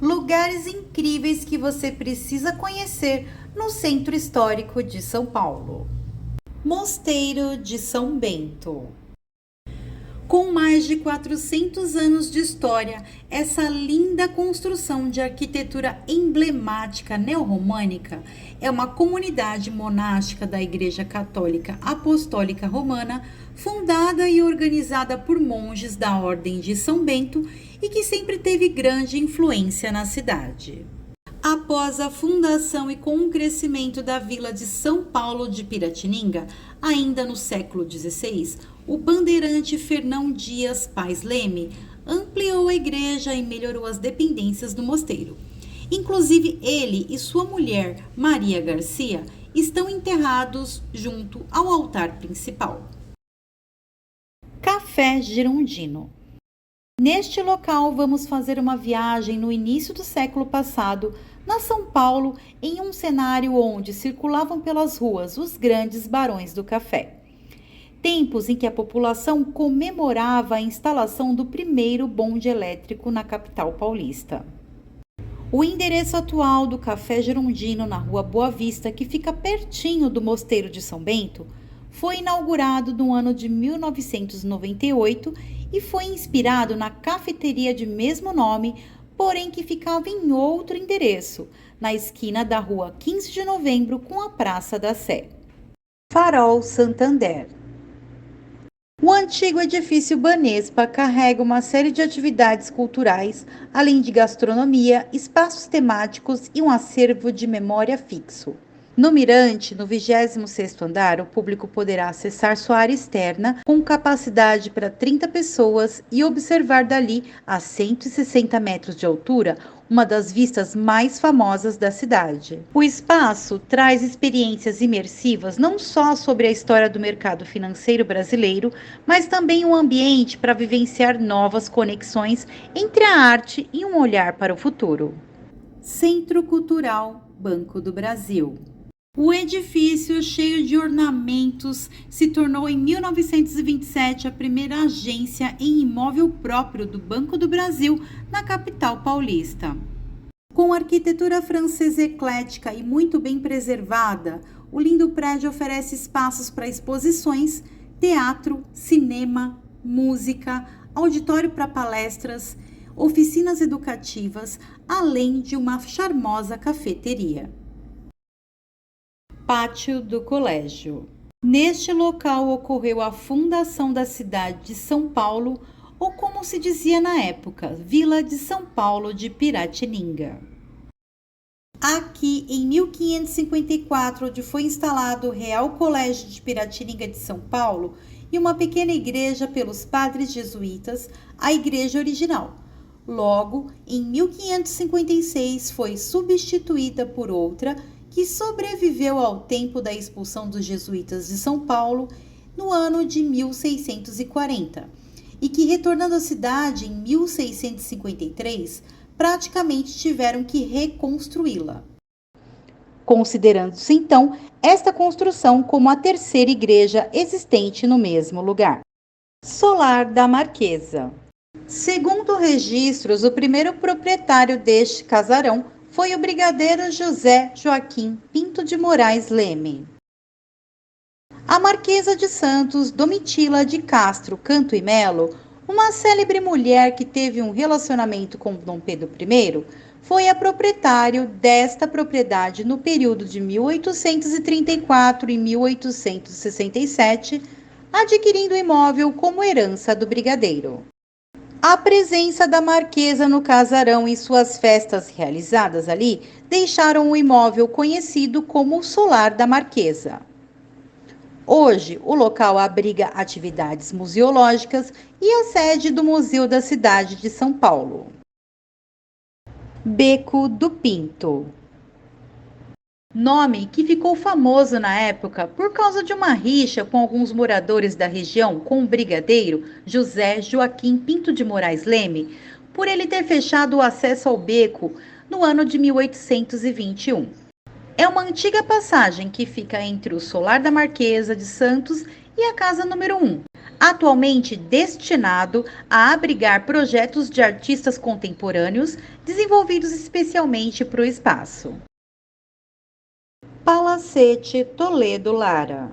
lugares incríveis que você precisa conhecer no Centro Histórico de São Paulo. Mosteiro de São Bento. Com mais de 400 anos de história, essa linda construção de arquitetura emblemática neorromânica é uma comunidade monástica da Igreja Católica Apostólica Romana, fundada e organizada por monges da Ordem de São Bento e que sempre teve grande influência na cidade. Após a fundação e com o crescimento da vila de São Paulo de Piratininga, ainda no século XVI, o bandeirante Fernão Dias Pais Leme ampliou a igreja e melhorou as dependências do mosteiro. Inclusive, ele e sua mulher, Maria Garcia, estão enterrados junto ao altar principal. Café Girondino. Neste local, vamos fazer uma viagem no início do século passado, na São Paulo, em um cenário onde circulavam pelas ruas os grandes barões do café. Tempos em que a população comemorava a instalação do primeiro bonde elétrico na capital paulista. O endereço atual do Café Girondino, na Rua Boa Vista, que fica pertinho do Mosteiro de São Bento, foi inaugurado no ano de 1998 e foi inspirado na cafeteria de mesmo nome, porém que ficava em outro endereço, na esquina da Rua 15 de Novembro com a Praça da Sé. Farol Santander. O antigo edifício Banespa carrega uma série de atividades culturais, além de gastronomia, espaços temáticos e um acervo de memória fixo. No mirante, no 26º andar, o público poderá acessar sua área externa com capacidade para 30 pessoas e observar dali, a 160 metros de altura, uma das vistas mais famosas da cidade. O espaço traz experiências imersivas não só sobre a história do mercado financeiro brasileiro, mas também um ambiente para vivenciar novas conexões entre a arte e um olhar para o futuro. Centro Cultural Banco do Brasil. O edifício, cheio de ornamentos, se tornou em 1927 a primeira agência em imóvel próprio do Banco do Brasil na capital paulista. Com arquitetura francesa eclética e muito bem preservada, o lindo prédio oferece espaços para exposições, teatro, cinema, música, auditório para palestras, oficinas educativas, além de uma charmosa cafeteria. Pátio do Colégio. Neste local ocorreu a fundação da cidade de São Paulo, ou como se dizia na época, Vila de São Paulo de Piratininga. Aqui, em 1554, onde foi instalado o Real Colégio de Piratininga de São Paulo e uma pequena igreja pelos padres jesuítas, a igreja original. Logo, em 1556, foi substituída por outra que sobreviveu ao tempo da expulsão dos jesuítas de São Paulo no ano de 1640 e que, retornando à cidade em 1653, praticamente tiveram que reconstruí-la. Considerando-se então esta construção como a terceira igreja existente no mesmo lugar. Solar da Marquesa. Segundo registros, o primeiro proprietário deste casarão foi o brigadeiro José Joaquim Pinto de Moraes Leme. A Marquesa de Santos, Domitila de Castro Canto e Melo, uma célebre mulher que teve um relacionamento com Dom Pedro I, foi a proprietária desta propriedade no período de 1834 e 1867, adquirindo o imóvel como herança do brigadeiro. A presença da Marquesa no casarão e suas festas realizadas ali deixaram o imóvel conhecido como o Solar da Marquesa. Hoje, o local abriga atividades museológicas e a sede do Museu da Cidade de São Paulo. Beco do Pinto. Nome que ficou famoso na época por causa de uma rixa com alguns moradores da região com o brigadeiro José Joaquim Pinto de Moraes Leme, por ele ter fechado o acesso ao beco no ano de 1821. É uma antiga passagem que fica entre o Solar da Marquesa de Santos e a casa número 1. atualmente destinado a abrigar projetos de artistas contemporâneos desenvolvidos especialmente para o espaço. Palacete Toledo Lara.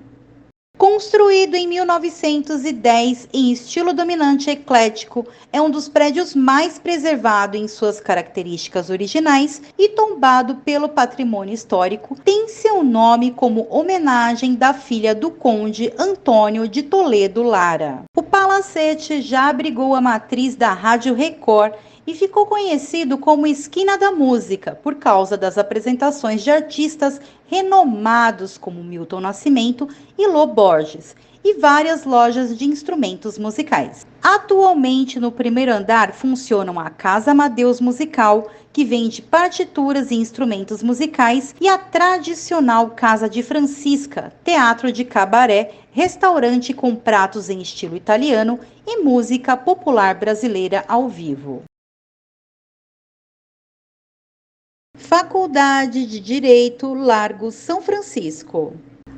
Construído em 1910 em estilo dominante eclético, é um dos prédios mais preservados em suas características originais e tombado pelo patrimônio histórico. Tem seu nome como homenagem da filha do conde Antônio de Toledo Lara. O palacete já abrigou a matriz da Rádio Record e ficou conhecido como Esquina da Música por causa das apresentações de artistas renomados como Milton Nascimento e Lô Borges, e várias lojas de instrumentos musicais. Atualmente, no primeiro andar funcionam a Casa Amadeus Musical, que vende partituras e instrumentos musicais, e a tradicional Casa de Francisca, teatro de cabaré, restaurante com pratos em estilo italiano e música popular brasileira ao vivo. Faculdade de Direito Largo São Francisco.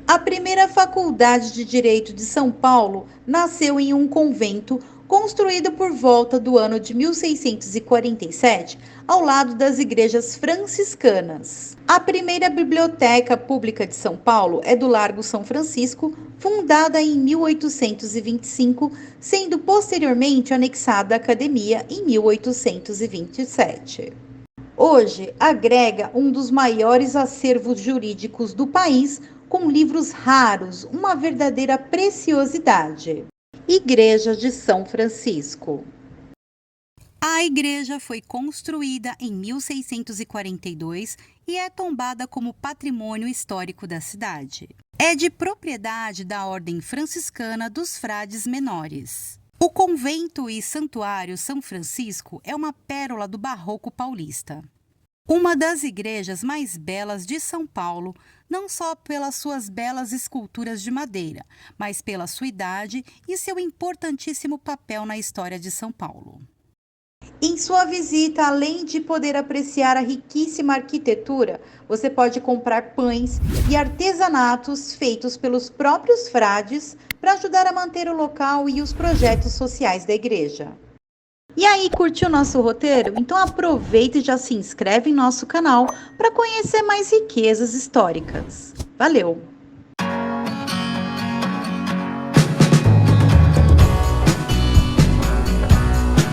A primeira Faculdade de Direito de São Paulo nasceu em um convento construído por volta do ano de 1647, ao lado das igrejas franciscanas. A primeira biblioteca pública de São Paulo é do Largo São Francisco, fundada em 1825, sendo posteriormente anexada à academia em 1827. Hoje, agrega um dos maiores acervos jurídicos do país, com livros raros, uma verdadeira preciosidade. Igreja de São Francisco. A igreja foi construída em 1642 e é tombada como patrimônio histórico da cidade. É de propriedade da Ordem Franciscana dos Frades Menores. O convento e santuário São Francisco é uma pérola do barroco paulista. Uma das igrejas mais belas de São Paulo, não só pelas suas belas esculturas de madeira, mas pela sua idade e seu importantíssimo papel na história de São Paulo. Em sua visita, além de poder apreciar a riquíssima arquitetura, você pode comprar pães e artesanatos feitos pelos próprios frades para ajudar a manter o local e os projetos sociais da igreja. E aí, curtiu nosso roteiro? Então aproveita e já se inscreve em nosso canal para conhecer mais riquezas históricas. Valeu!